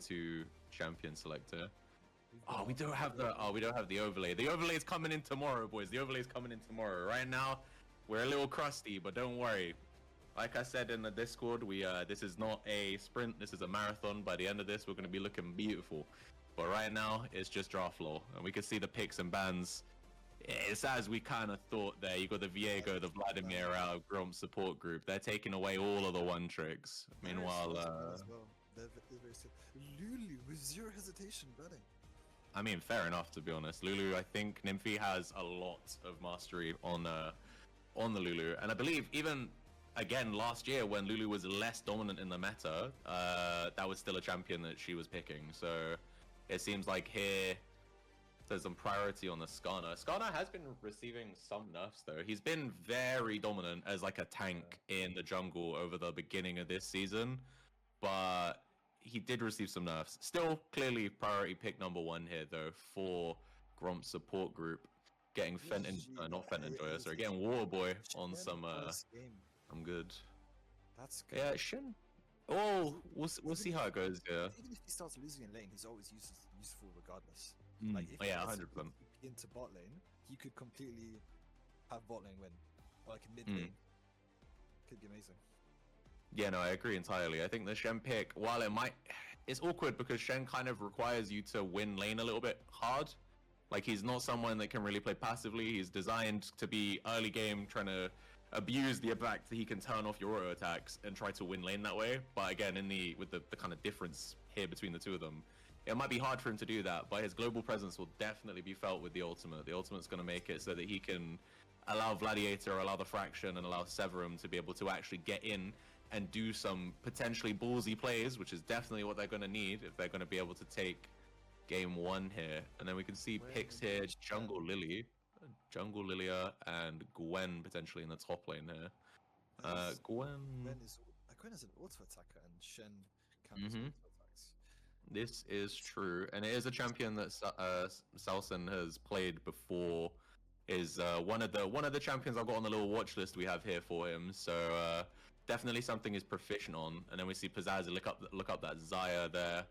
into champion selector. got- We don't have the overlay. The overlay is coming in tomorrow, boys. The overlay is coming in tomorrow. Right now, we're a little crusty, but don't worry. Like I said in the Discord, this is not a sprint. This is a marathon. By the end of this, we're going to be looking beautiful. But right now, it's just draft law, and we can see the picks and bans. It's as we kind of thought there. You got the Viego, the Vladimir out of GROMP'S support group. They're taking away all of the one tricks. Meanwhile, they're very still. Lulu with zero hesitation betting. I mean, fair enough, to be honest. Lulu, I think Nymphy has a lot of mastery on the Lulu, and I believe even again last year when Lulu was less dominant in the meta, that was still a champion that she was picking. So it seems like here there's some priority on the Skarner. Skarner has been receiving some nerfs though. He's been very dominant as like a tank in the jungle over the beginning of this season, but he did receive some nerfs. Still, clearly priority pick number 1 here though for GROMP'S support group, getting Fenton, not Fenton Joya, sorry, getting Waterboy on some. I'm good. That's good. Yeah, Shin. Oh, we'll see how it goes. Yeah. Even if he starts losing in lane, he's always useful regardless. Mm. Like if Yeah, he gets 100%. into bot lane, he could completely have bot lane win, or like a mid lane. Could be amazing. Yeah, no, I agree entirely. I think the Shen pick, while it's awkward because Shen kind of requires you to win lane a little bit hard. Like he's not someone that can really play passively. He's designed to be early game, trying to abuse the fact that he can turn off your auto attacks and try to win lane that way. But again, with the kind of difference here between the two of them, it might be hard for him to do that. But his global presence will definitely be felt with the ultimate. The ultimate's going to make it so that he can allow Gladiator, allow the Fraction, and allow Severum to be able to actually get in and do some potentially ballsy plays, which is definitely what they're going to need if they're going to be able to take game 1 here. And then we can see picks here, Jungle Lilia, and Gwen potentially in the top lane here. Gwen is an auto attacker, and Shen counters auto attacks. This is true, and it is a champion that Salson has played before. Is one of the champions I've got on the little watch list we have here for him. So definitely something he's proficient on. And then we see Pizzazz look up that Xayah there.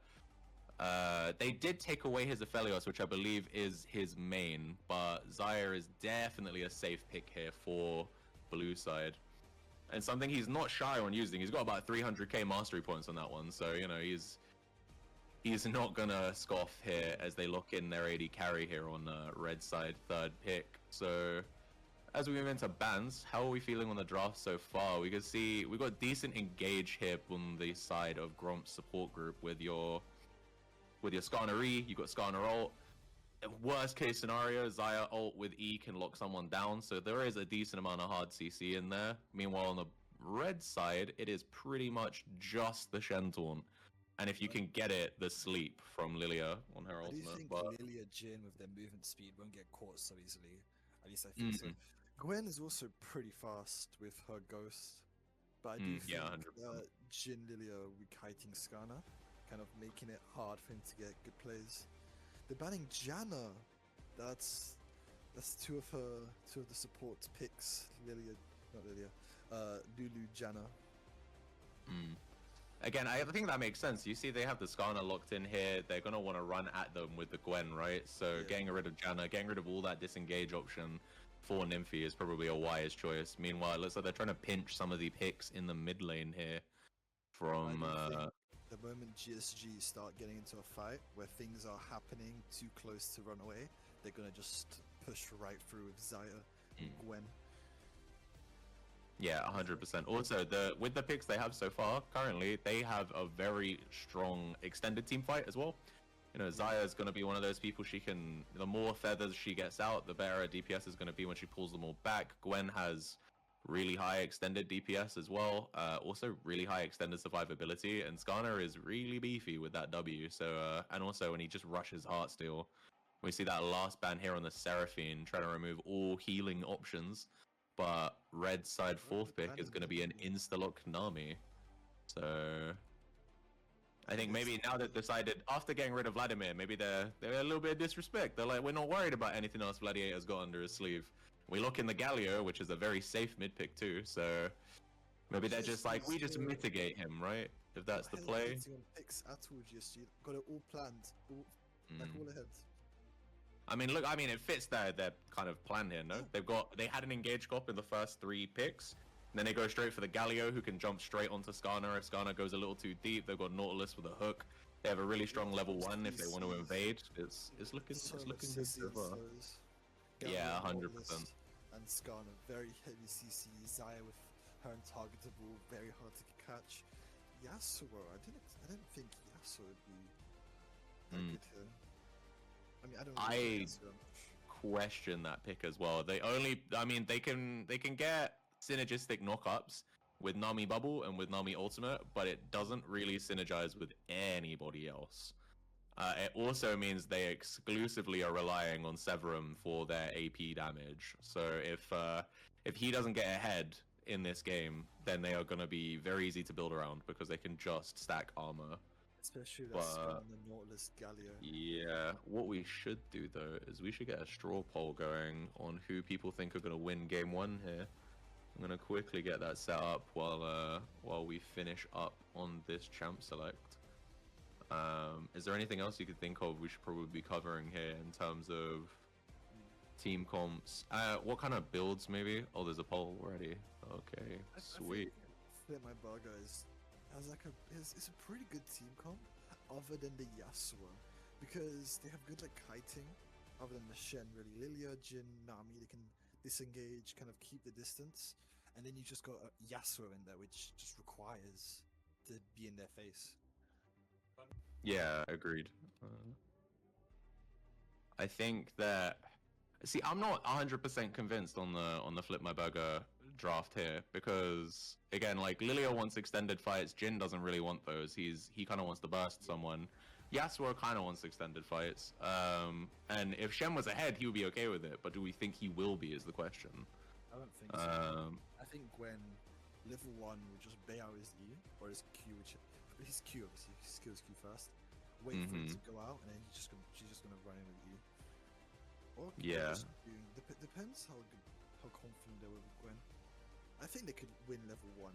They did take away his Aphelios, which I believe is his main, but Xayah is definitely a safe pick here for blue side. And something he's not shy on using. He's got about 300k mastery points on that one, so you know he's not gonna scoff here as they lock in their AD carry here on red side, 3rd pick. So as we move into bans, how are we feeling on the draft so far? We can see we got decent engage here on the side of GROMP'S support group with your Skarner E, you got Skarner ult. Worst case scenario, Xayah ult with E can lock someone down, so there is a decent amount of hard CC in there. Meanwhile, on the red side, it is pretty much just the Shen taunt. And if you can get it, the sleep from Lilia on her ultimate. I do think Lilia Jhin with their movement speed won't get caught so easily. At least I think so. Gwen is also pretty fast with her ghost. But I do think Jhin Lilia will be kiting Skarner, kind of making it hard for him to get good plays. They're banning Janna. That's two of the support picks. Lulu, Janna. Again, I think that makes sense. You see they have the Skarner locked in here. They're going to want to run at them with the Gwen, right? So getting rid of Janna, getting rid of all that disengage option for Nymphy is probably a wise choice. Meanwhile, it looks like they're trying to pinch some of the picks in the mid lane here from... The moment GSG start getting into a fight where things are happening too close to run away, they're going to just push right through with Xayah and Gwen. Yeah, 100%. Also, with the picks they have so far, currently, they have a very strong extended team fight as well. You know, Xayah is going to be one of those people the more feathers she gets out, the better her DPS is going to be when she pulls them all back. Gwen has really high extended DPS as well, also really high extended survivability, and Skarner is really beefy with that W. So, and also when he just rushes Heartsteel, we see that last ban here on the Seraphine, trying to remove all healing options. But red side 4th pick is going to be an insta-lock Nami. So I think maybe now they've decided, after getting rid of Vladimir, maybe they're a little bit of disrespect. They're like, we're not worried about anything else Gladiator's got under his sleeve. We look in the Galio, which is a very safe mid pick too. So Maybe they're just like, we just mitigate him, right? If that's the play. Picks at all, GSG. Got it all planned, like all ahead. I mean, look, it fits their kind of plan here, no? They had an engage cop in the first 3 picks. Then they go straight for the Galio, who can jump straight onto Skarner if Skarner goes a little too deep. They've got Nautilus with a hook. They have a really strong level 1 if they want to invade. It's looking good so far. Yeah, 100%. And Skarner, very heavy CC. Zaya with her untargetable, very hard to catch. Yasuo, I didn't think Yasuo would be that good here. I mean, I question that pick as well. They can get synergistic knockups with Nami Bubble and with Nami Ultimate, but it doesn't really synergize with anybody else. It also means they exclusively are relying on Severum for their AP damage. So if he doesn't get ahead in this game, then they are going to be very easy to build around because they can just stack armor. Especially that on the Nautilus Galio. Yeah, what we should do though is we should get a straw poll going on who people think are going to win game 1 here. I'm going to quickly get that set up while we finish up on this champ select. Is there anything else you could think of we should probably be covering here in terms of team comps? What kind of builds maybe? Oh, there's a poll already. Okay, sweet. I think my bug guys it's a pretty good team comp other than the Yasuo, because they have good like kiting other than the Shen really. Lilia, Jin, Nami, they can disengage, kind of keep the distance, and then you just got a Yasuo in there which just requires to be in their face. Yeah, agreed. I think that I'm not 100% convinced on the Flip My Burger draft here, because again, like, Lilia wants extended fights, Jin doesn't really want those. He kind of wants to burst someone. Yasuo kind of wants extended fights. And if Shen was ahead, he would be okay with it, but do we think he will be is the question. I don't think so. I think Gwen level 1 will just bait out his E or his Q, his Q obviously, his skills Q first. Wait for it to go out, and then she's just gonna run in with E. Or yeah. Depends how confident they were with Gwen. I think they could win level 1.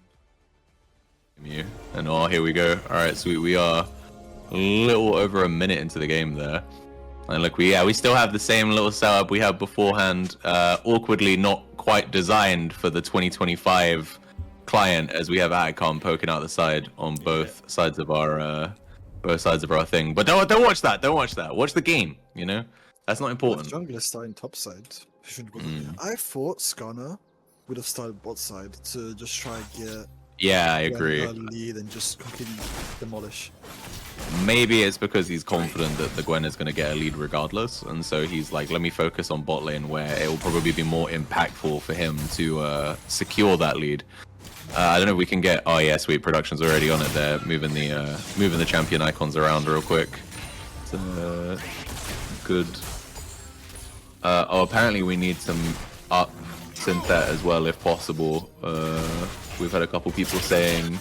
And oh, here we go. All right, so we are a little over a minute into the game there, and look, we still have the same little setup we had beforehand. Awkwardly, not quite designed for the 2025 client, as we have Atacom poking out the side on both sides of our thing. But don't watch that. Don't watch that. Watch the game. You know, that's not important. Jungler starting top side. I thought Skarner would have started bot side to just try and get. Yeah, I agree. Lead and just completely demolish. Maybe it's because he's confident that the Gwen is going to get a lead regardless, and so he's like, let me focus on bot lane where it will probably be more impactful for him to secure that lead. I don't know if we can get. Oh yeah, sweet, production's already on it there, moving the champion icons around real quick. It's, good. Oh, apparently we need some up Synthet as well if possible. We've had a couple people saying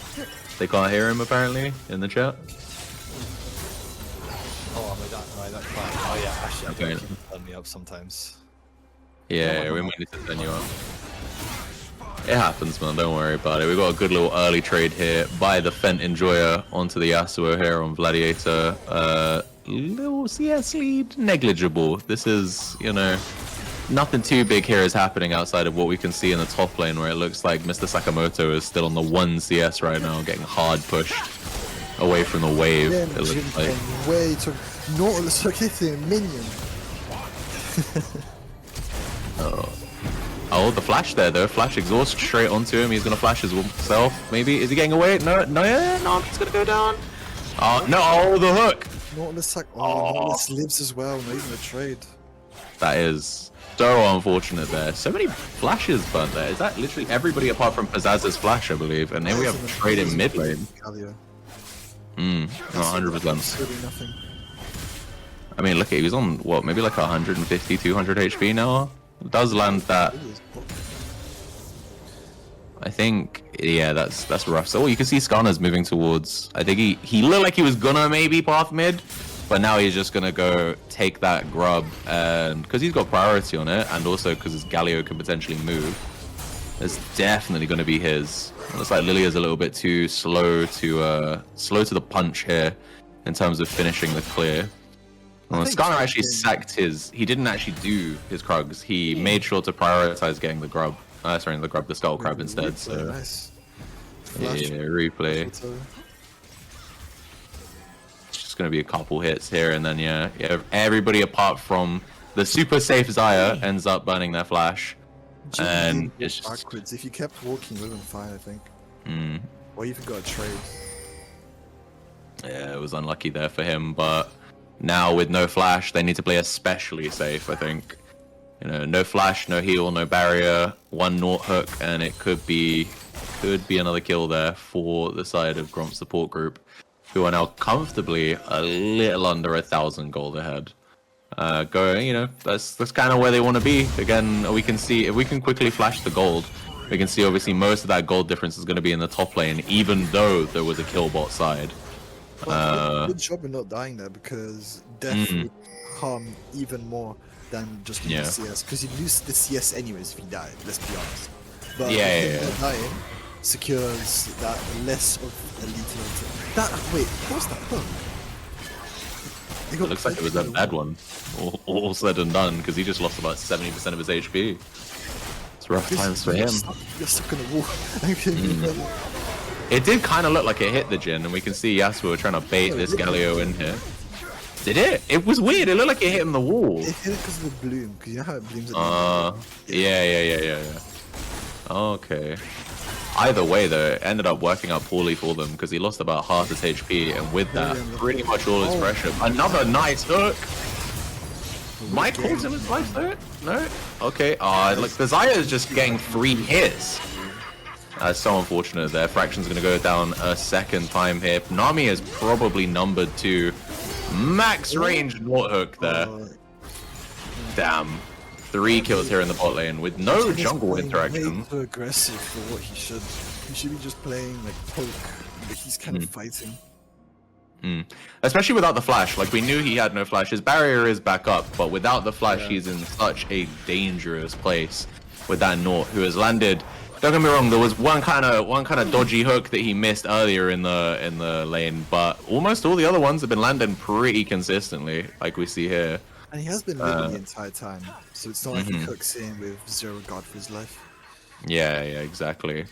they can't hear him apparently in the chat. Oh, am I that quiet? Oh yeah, actually, I think you can turn me up sometimes. Yeah, we might need to turn you up. It happens, man, don't worry about it. We've got a good little early trade here by the Fent Enjoyer onto the Yasuo here on Gladiator. Little CS lead, negligible. This is, you know, nothing too big here is happening outside of what we can see in the top lane, where it looks like Mr. Sakamoto is still on the 1 CS right now, getting hard pushed away from the wave. Yeah, it looks like. Way to Nautilus hitting a minion. Oh, the flash there though. Flash exhaust straight onto him. He's gonna flash himself. Maybe is he getting away? No, it's gonna go down. Oh no! Oh, the hook. Nautilus lives as well. Not even a trade. That is so unfortunate there. So many flashes burnt there. Is that literally everybody apart from Pazaz's flash, I believe? And then we have trade in mid lane. 100%. I mean, look, he was on what, maybe like 150, 200 HP now. Does land that. I think, yeah, that's rough. So you can see Skarner's moving towards. I think he looked like he was gonna maybe path mid, but now he's just gonna go take that grub, and because he's got priority on it, and also because his Galio can potentially move. is definitely going to be his. It looks like Lilia's a little bit too slow to the punch here in terms of finishing the clear. Well, Skarner actually sacked his. He didn't actually do his Krugs. He made sure to prioritize getting the grub. Sorry, the Skull Crab instead. So nice. yeah, replay. It's just gonna be a couple hits here, and then yeah, everybody apart from the super safe Xayah ends up burning their flash. And it's just backwards. If you kept walking, you would have been fine, I think. Mm. Or even got a trade. Yeah, it was unlucky there for him, but now with no flash, they need to play especially safe, I think. You know, no flash, no heal, no barrier, one Naught hook, and it could be another kill there for the side of GROMP'S support group, who are now comfortably a little under 1,000 gold ahead. You know, that's kind of where they want to be. Again, we can see if we can quickly flash the gold. We can see obviously most of that gold difference is going to be in the top lane, even though there was a kill bot side. Good job in not dying there, because death would harm even more than just losing the CS. Because you lose the CS anyways if you die. Let's be honest. But not dying secures that less of elite. That wait, what was that hook? It looks like it was a bad one. All said and done, because he just lost about 70% of his HP. It's rough times for him. You're stuck in a wall. It did kind of look like it hit the Jhin, and we can see Yasuo trying to bait this Galio in here. Did it? It was weird. It looked like it hit in the wall. It hit it because of the bloom, because you know how it blooms at the yeah. Okay. Either way, though, it ended up working out poorly for them, because he lost about half his HP, and with that, pretty much all his pressure. Another nice hook! Might cause him his life hook? No? Okay. Like, the Xayah is just getting free hits. So unfortunate there. Fraction's going to go down a second time here. Nami is probably numbered to max range Naught hook there. Damn. 3 kills here in the bot lane with no jungle interaction. Way too aggressive for what he should. He should be just playing like poke, but he's kind of fighting. Especially without the flash. Like, we knew he had no flash. His barrier is back up, but without the flash, he's in such a dangerous place with that Naught, who has landed. Don't get me wrong, there was one kind of dodgy hook that he missed earlier in the lane, but almost all the other ones have been landing pretty consistently, like we see here. And he has been living the entire time, so it's not like he cooks in with zero regard for his life. Yeah, exactly.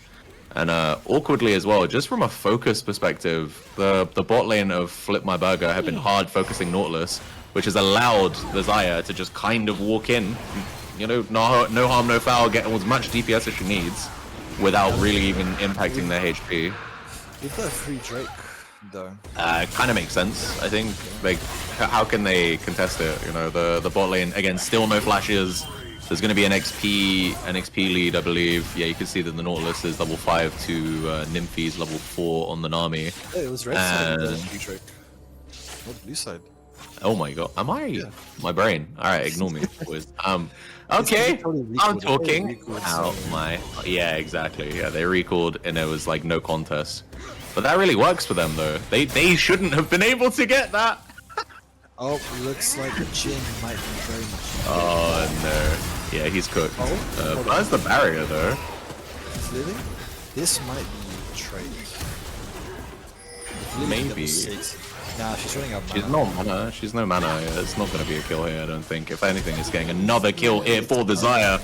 And awkwardly as well, just from a focus perspective, the bot lane of Flip My Burger have been hard focusing Nautilus, which has allowed the Xayah to just kind of walk in, you know, no harm, no foul, get as much DPS as she needs, without really even impacting their HP. Give that a free Drake, though. Kind of makes sense, I think. Like, how can they contest it? You know, the bot lane, again, still no flashes. There's going to be an XP lead, I believe. Yeah, you can see that the Nautilus is level 5 to Nymphy's level 4 on the Nami. Hey, it was red side free Drake. What, blue side? Oh my god, am I? Yeah. My brain. Alright, ignore me, boys. Okay, I'm talking out my... Yeah, exactly. Yeah, they recalled and it was like no contest. But that really works for them though. They shouldn't have been able to get that. Oh, looks like the Jhin might be very much... Oh no. Yeah, he's cooked. Where's the barrier though? Really? This might be trade. Maybe. Nah, she's running out of mana. She's no mana. She's no mana. Yeah, it's not going to be a kill here, I don't think. If anything, it's getting another kill here for the Xayah.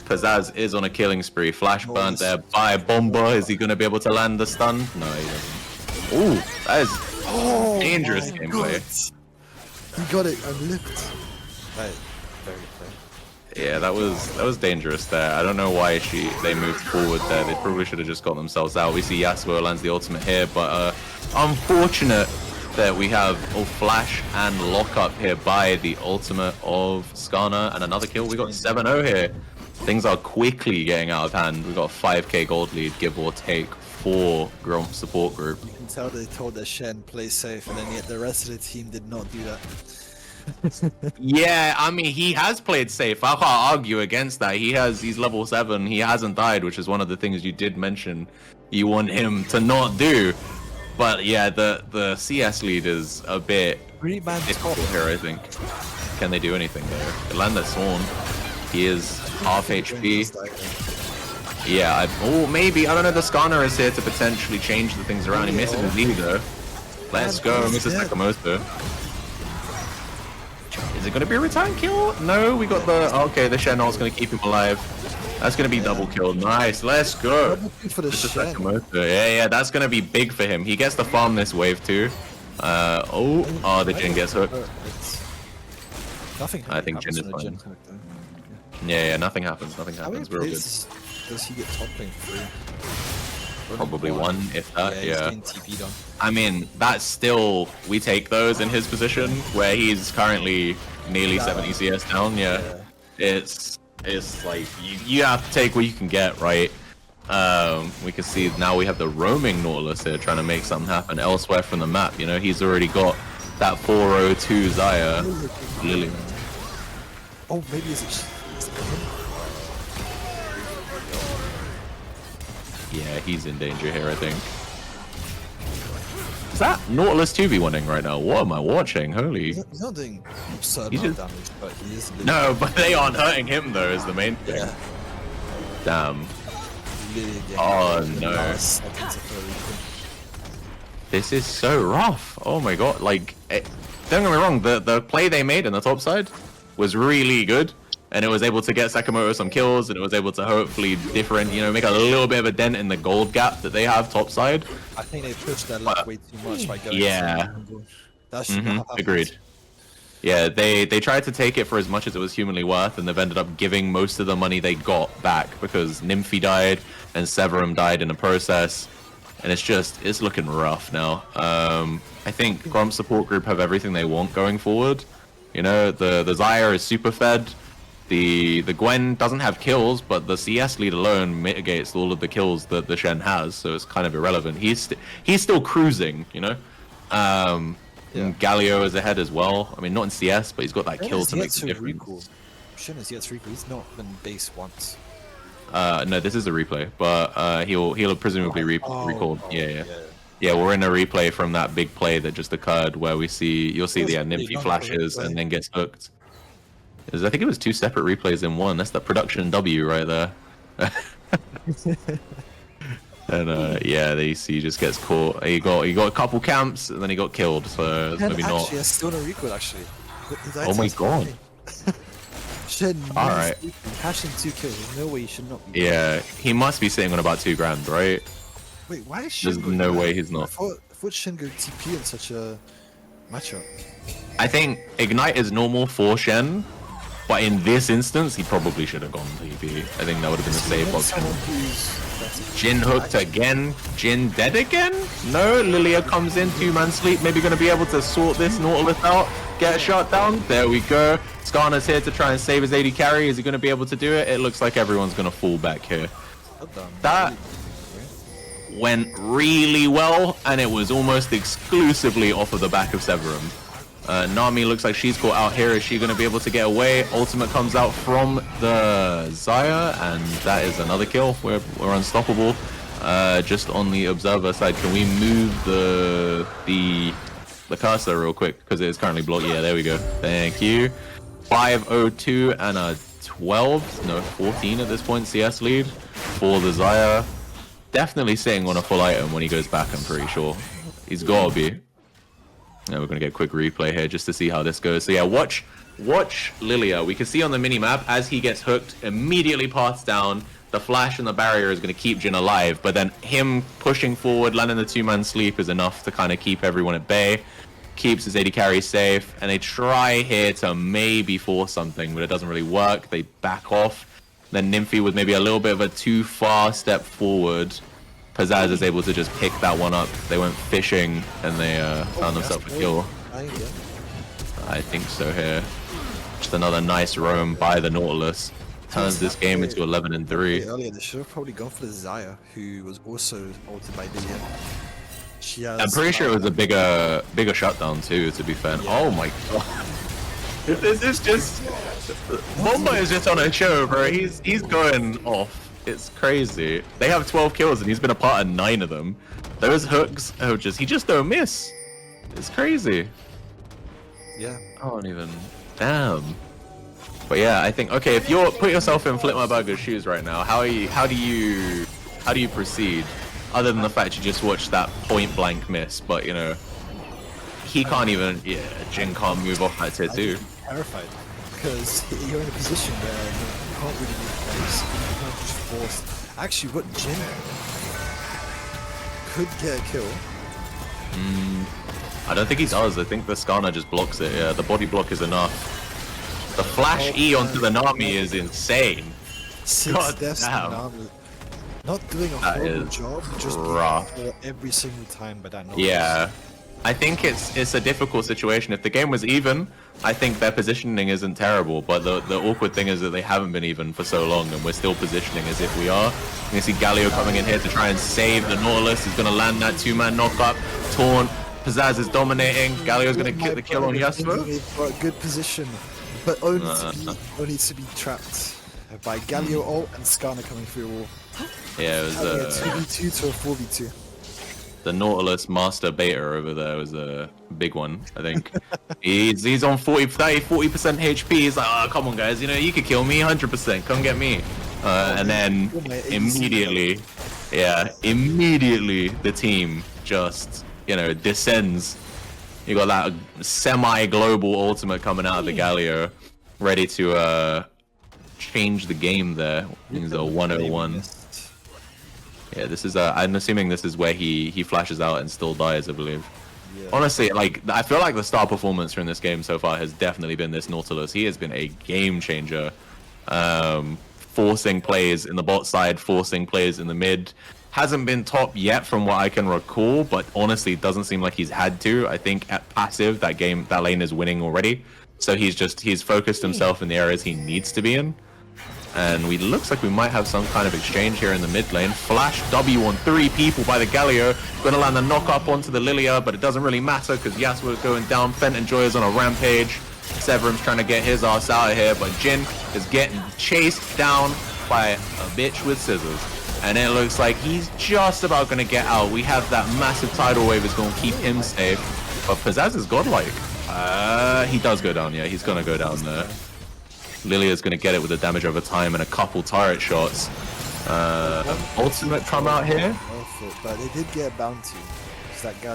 Pizzazz is on a killing spree. Flash burnt there by Bomba. Is he going to be able to land the stun? No, he doesn't. Ooh, that is dangerous gameplay. He got it and lift. Right. Very fair. Yeah, that was dangerous there. I don't know why they moved forward there. They probably should have just got themselves out. We see Yasuo lands the ultimate here, but unfortunate that we have flash and lock up here by the ultimate of Skarner, and another kill. We got 7-0 here. Things are quickly getting out of hand. We've got a 5k gold lead, give or take, for GROMP'S support group. You can tell they told their Shen play safe, and then yet the rest of the team did not do that. Yeah, I mean, he has played safe. I can't argue against that. He's level 7. He hasn't died, which is one of the things you did mention you want him to not do. But yeah, the CS lead is a bit difficult here, I think. Can they do anything there? Land the Sworn. He is half HP. Yeah, oh, maybe. I don't know. The Skarner is here to potentially change the things around. He misses his E, though. Let's go, Mr. Sakamoto. Is it going to be a return kill? No, we got the... Okay, the Shen is going to keep him alive. That's going to be double kill. Nice, let's go. For the Shen. Yeah, that's going to be big for him. He gets to farm this wave, too. The Jhin gets hooked. Nothing I think Jhin is fine. Yeah, nothing happens. Nothing happens. We're all good. Does he get top lane for free? Probably one, if that, yeah. TP'd on. I mean, that's still, we take those in his position, where he's currently nearly 70 CS down, yeah. It's like, you have to take what you can get, right? We can see now we have the roaming Nautilus here trying to make something happen elsewhere from the map, you know? He's already got that 402 Xayah. Lily. Oh, maybe is it him? Yeah, he's in danger here, I think. Is that Nautilus 2v1ing right now? What am I watching? Holy. He's not doing absurd damage, but he is. No, but they aren't hurting him, though, is the main thing. Yeah. Damn. Oh, no. This is so rough. Oh, my God. Like, don't get me wrong. The play they made in the top side was really good. And it was able to get Sakamoto some kills, and it was able to hopefully make a little bit of a dent in the gold gap that they have topside. I think they pushed their luck way too much by going. Yeah. That should not have happened. Agreed. Yeah, they tried to take it for as much as it was humanly worth, and they've ended up giving most of the money they got back because Nymphy died and Severum died in the process, and it's looking rough now. I think GROMP'S support group have everything they want going forward. You know, the Xayah is super fed. The Gwen doesn't have kills, but the CS lead alone mitigates all of the kills that the Shen has, so it's kind of irrelevant. He's still cruising, you know. And Galio is ahead as well. I mean, not in CS, but he's got that kill to make the difference. Shen is yet recall. He's not been base once. No, this is a replay, but he'll presumably recall. Yeah, we're in a replay from that big play that just occurred where you'll see the Nymphy flashes and then gets hooked. I think it was 2 separate replays in one. That's the production W right there. And yeah, the EC just gets caught. He got a couple camps and then he got killed. So maybe not. Actually, that's still no recall. Actually. Oh my God. All right. Hashing 2 kills. There's no way he should not be. Yeah, he must be sitting on about 2 grand, right? Wait, why is Shen? There's no way he's not. I thought Shen go TP in such a matchup. I think Ignite is normal for Shen. But in this instance, he probably should have gone TP. I think that would have been a safe option. Jhin hooked again. Jhin dead again? No, Lilia comes in, 2-man sleep. Maybe going to be able to sort this Nautilus out. Get a shot down. There we go. Skarner's here to try and save his AD carry. Is he going to be able to do it? It looks like everyone's going to fall back here. That went really well, and it was almost exclusively off of the back of Severum. Nami looks like she's caught out here. Is she going to be able to get away? Ultimate comes out from the Xayah, and that is another kill. We're unstoppable. Just on the observer side, can we move the cursor real quick? Because it is currently blocked. Yeah, there we go. Thank you. 502 and a 14 at this point CS lead for the Xayah. Definitely sitting on a full item when he goes back, I'm pretty sure. He's got to be. Now we're going to get a quick replay here just to see how this goes. So yeah, watch Lilia. We can see on the mini-map as he gets hooked, immediately paths down. The flash and the barrier is going to keep Jhin alive, but then him pushing forward, landing the 2-man sleep is enough to kind of keep everyone at bay. Keeps his AD carry safe, and they try here to maybe force something, but it doesn't really work. They back off. Then Nymphy with maybe a little bit of a too far step forward. Pizzazz is able to just pick that one up. They went fishing and they found themselves a kill. I think so here. Just another nice roam by the Nautilus. Turns this game into 11-3. Earlier, they should have probably gone for the Xayah, who was also ulted by Lilia. I'm pretty sure it was a bigger shutdown too, to be fair. Yeah. Oh my God. This is just... Bomba is just on a show, bro. He's going off. It's crazy. They have 12 kills and he's been a part of 9 of them. Those hooks are he just don't miss. It's crazy. Yeah. I don't even... Damn. But yeah, I think okay. If you're put yourself in Flip My Burger's shoes right now, how do you proceed? Other than the fact you just watched that point blank miss, but you know he can't even. Yeah, Jin can't move off that tier 2. Terrified because you're in a position where you can't really move place. You can't just force. Actually, what Jin could get a kill. I don't think he does. I think the Skarner just blocks it. Yeah, the body block is enough. The flash E onto the Nami is insane. 6 deaths to Nami. Not doing a horrible job, just rough every single time by that Nautilus. Yeah. I think it's a difficult situation. If the game was even, I think their positioning isn't terrible, but the awkward thing is that they haven't been even for so long, and we're still positioning as if we are. You can see Galio coming in here to try and save the Nautilus. He's going to land that 2-man knock-up. Taunt. Pizzazz is dominating. Galio's going to get the kill on Yasuo. Good position, but only to be trapped by Galio ult and Skarner coming through wall. Yeah, it was a 2v2 to a 4v2. The Nautilus master beta over there was a big one, I think. he's on 40% HP. He's like, oh, come on, guys. You know, you could kill me 100%. Come get me. And then immediately, the team just, you know, descends. You got that semi-global ultimate coming out of the Galio, ready to change the game there. It's a 101. Yeah, this is I'm assuming this is where he flashes out and still dies, I believe. Yeah. Honestly, like I feel like the star performance from this game so far has definitely been this Nautilus. He has been a game changer, forcing plays in the bot side, forcing plays in the mid. Hasn't been top yet from what I can recall, but honestly, it doesn't seem like he's had to. I think at passive, that lane is winning already. So he's focused himself in the areas he needs to be in. And looks like we might have some kind of exchange here in the mid lane. Flash W on 3 people by the Galio. Gonna land the knock up onto the Lilia, but it doesn't really matter because Yasuo is going down. Fenton Joy is on a rampage. Severum's trying to get his ass out of here, but Jin is getting chased down by a bitch with scissors. And it looks like he's just about gonna get out. We have that massive tidal wave is gonna keep him safe. But Pizzazz is godlike. He does go down, yeah, he's gonna go down there. Lilia's going to get it with the damage over time and a couple turret shots. Ultimate come out here. But they did get a bounty.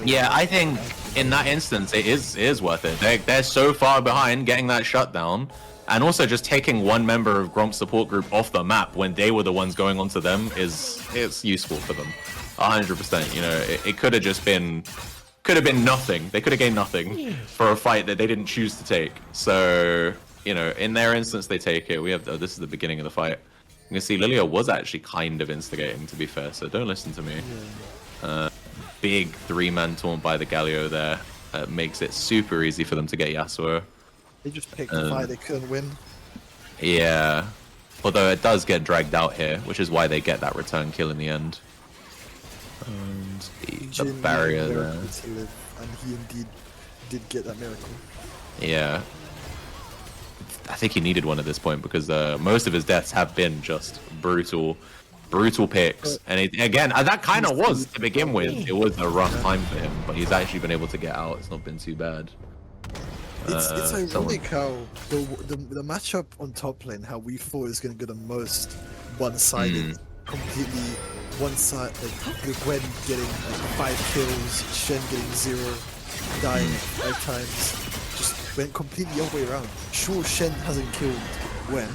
Yeah, I think in that instance it is worth it. They're so far behind getting that shutdown, and also just taking one member of GROMP'S support group off the map when they were the ones going onto them it's useful for them. 100%. You know, it could have just been nothing. They could have gained nothing for a fight that they didn't choose to take. So, you know, in their instance, they take it. We have this is the beginning of the fight. You can see Lilia was actually kind of instigating, to be fair. So don't listen to me. Big 3-man taunt by the Galio there makes it super easy for them to get Yasuo. They just picked a fight they couldn't win. Yeah, although it does get dragged out here, which is why they get that return kill in the end. And the barrier there. And he indeed did get that miracle. Yeah. I think he needed one at this point because most of his deaths have been just brutal picks. And again, that kind of was to begin with. It was a rough time for him, but he's actually been able to get out. It's not been too bad. It's ironic how the matchup on top lane, how we thought it was going to go the most one-sided, completely one-sided, like Gwen getting like 5 kills, Shen getting 0, dying 5 times. Just went completely the other way around. Sure, Shen hasn't killed Gwen,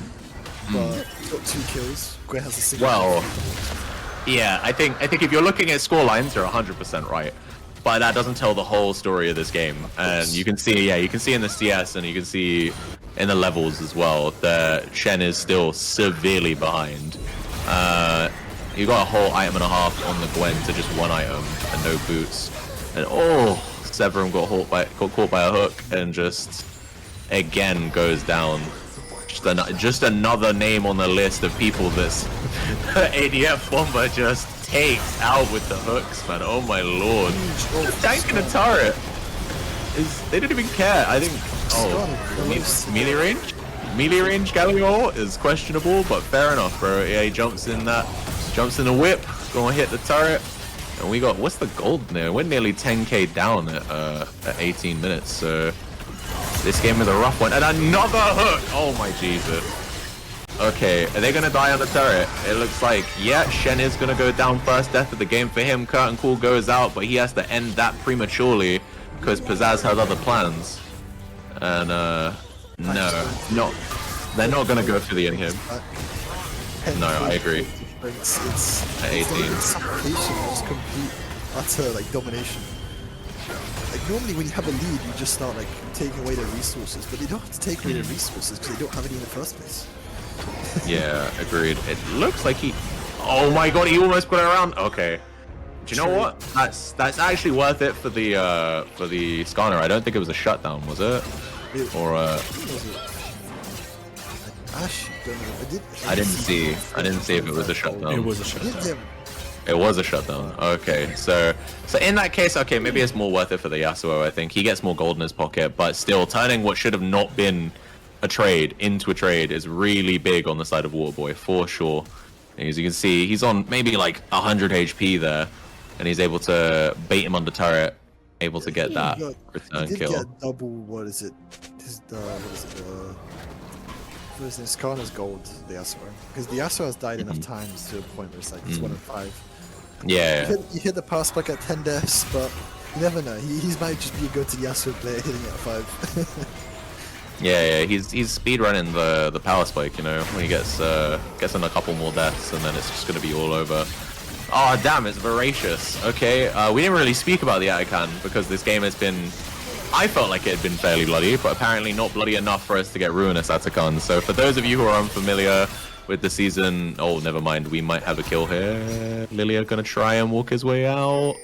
but he got 2 kills. Gwen has a single. Well, yeah, I think if you're looking at score lines, you're 100% right. But that doesn't tell the whole story of this game. And you can see, you can see in the CS and you can see in the levels as well that Shen is still severely behind. You got a whole item and a half on the Gwen to just 1 item and no boots. And Severum got caught by a hook and just again goes down. Just another name on the list of people this ADF Bomber just takes out with the hooks, man. Oh my lord. Tank and a turret. They didn't even care. I think melee range? Melee range Galio is questionable, but fair enough, bro. Yeah, he jumps in the whip, gonna hit the turret. And we got, what's the gold now? We're nearly 10k down at 18 minutes, so This game is a rough one. And another hook! Oh my Jesus. Okay, are they gonna die on the turret? It looks like, yeah, Shen is gonna go down first. Death of the game for him. Curtain Call goes out, but he has to end that prematurely because Pizzazz has other plans. And no, they're not gonna go for the inhib. No, I agree. It's at 18. Suffocation, just complete utter like domination. Like normally when you have a lead, you just start like taking away their resources, but they don't have to take away their resources because they don't have any in the first place. Yeah, agreed. It looks like he. Oh my god, he almost put it around. Okay. Do you know what? That's actually worth it for the Skarner. I don't think it was a shutdown, was it? Or I didn't see if it was a shutdown. It was a shutdown. It was a shutdown. Okay, so in that case, okay, maybe it's more worth it for the Yasuo. I think he gets more gold in his pocket, but still, turning what should have not been a trade into a trade is really big on the side of Waterboy for sure. As you can see, he's on maybe like 100 HP there, and he's able to bait him on the turret, able to get that return kill. Get double. What is it? First name Skarner's gold, the Yasuo, because the Yasuo has died enough times to a point where it's like it's 1 in 5. Yeah. You hit the power spike at 10 deaths, but you never know. He might just be a go-to Yasuo player hitting it at 5. Yeah, he's speed running the power spike, you know, when he gets in a couple more deaths, and then it's just gonna be all over. Oh damn, it's voracious. Okay, we didn't really speak about the Icon because this game has been. I felt like it had been fairly bloody, but apparently not bloody enough for us to get Ruinous Atacon. So for those of you who are unfamiliar with the season, oh, never mind, we might have a kill here. Lilia gonna try and walk his way out.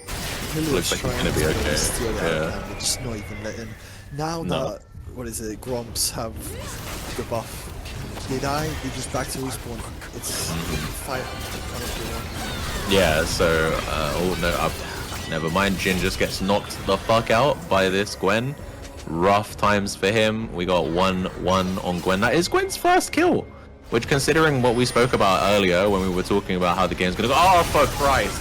Looks like he's gonna be okay. Yeah. Just not even letting. Now that, what is it, Gromps have the buff. They die, they just back to respawn. It's fight. Yeah, so, oh no, never mind, Jin just gets knocked the fuck out by this Gwen. Rough times for him. We got 1-1 on Gwen. That is Gwen's first kill. Which, considering what we spoke about earlier when we were talking about how the game's gonna go. Oh, for Christ!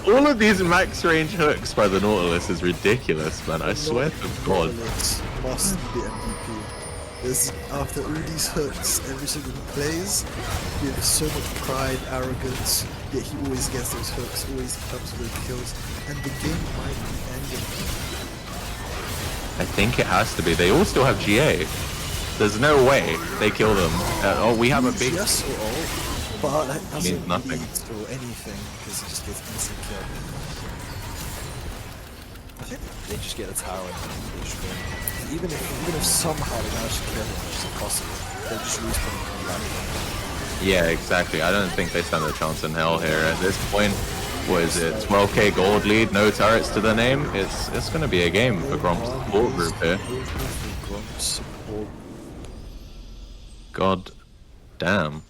All of these max range hooks by the Nautilus is ridiculous, man. I swear to God. Must be MVP. Because after all these hooks, every single he plays, he has so much pride, arrogance, yet he always gets those hooks, always comes with kills, and the game might be ending. I think it has to be. They all still have GA. There's no way they kill them. Oh, we have a big. Yes or all, but that doesn't means nothing. lead to anything because he just gets instant kill. I think they just get a tower and they just win. Even if somehow they manage to kill him, which is impossible, they'll just respawn and come back. Yeah, exactly. I don't think they stand a chance in hell here at this point. What is it? 12k gold lead, no turrets to the name. It's gonna be a game for Gromp's support group here. God damn.